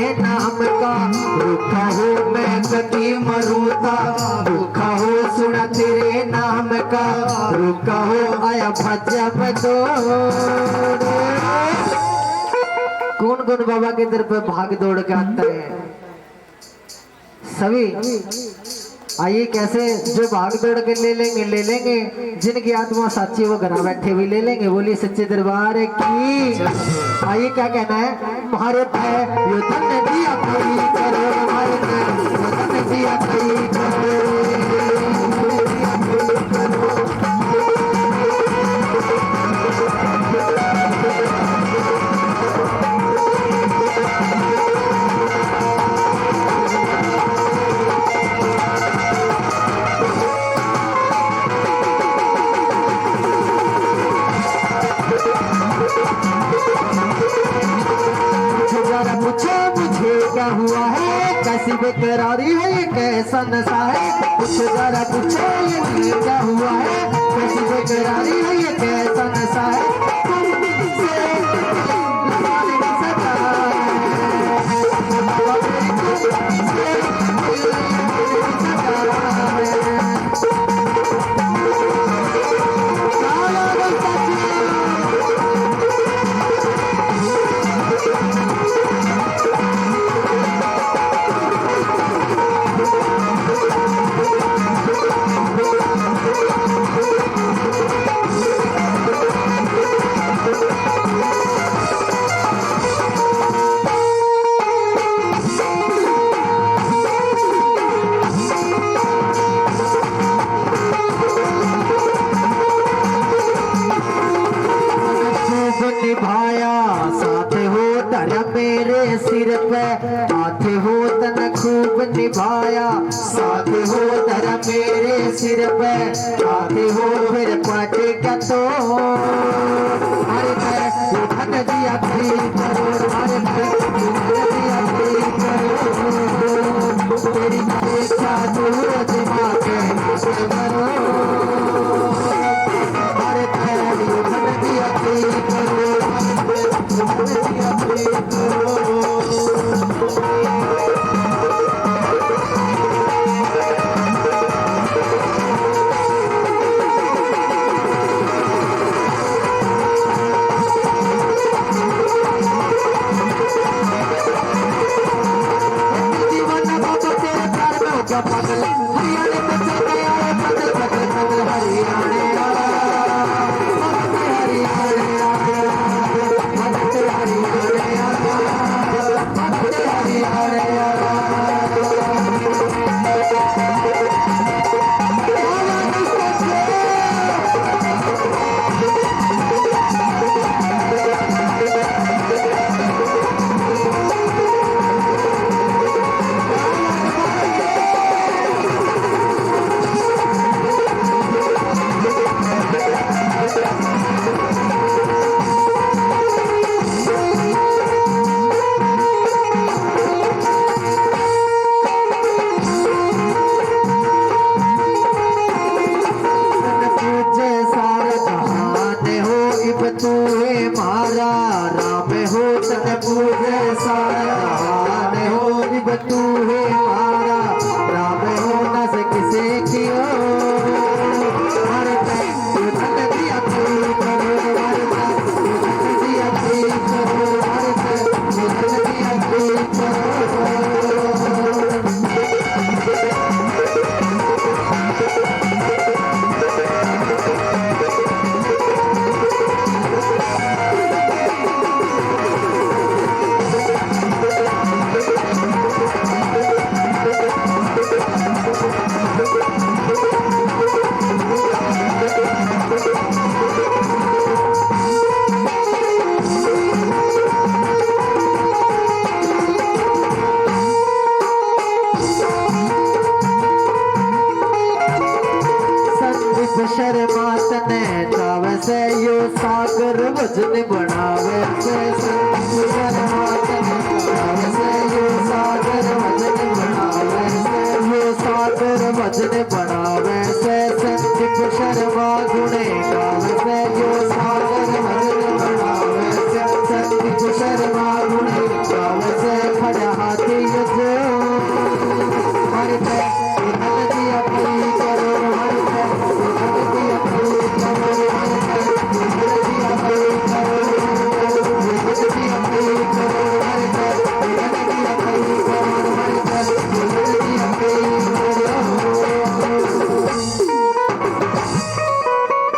तेरे नाम का, रूखा हो मैं कभी मरूता, रूखा हो सुना तेरे नाम का, रूखा हो आया भजा बदौड़। कौन कौन बाबा के दर पे भाग दौड़ के आता है? सभी आइए, कैसे जो भाग दौड़ के ले लेंगे, जिनकी आत्मा साची वो घर बैठे भी ले लेंगे। बोली सच्चे दरबार की। आइए, क्या कहना है? हमारे पे यो धन दिया कोई करो, हमारे पे यो धन दिया कोई करो। पूछो मुझे क्या हुआ है, कैसी बेकरारी है, ये कैसा नशा है? कुछ जरा पूछो ये क्या हुआ है, कैसी बेकरारी है, ये कैसा नशा है? निभाया साथ हो धर्म मेरे सिर पे, हाथ हो तन खूब निभाया, साथ हो धर्म मेरे सिर पे, हाथ हो फिर पट क्या तो हमारे पे धन दिया करो, हमारे पे धन दिया करो, तेरी इच्छा दूर दिमाग करो, हमारे पे धन दिया करो। जीवन बाबा तेरे प्यार में हो गया पागल,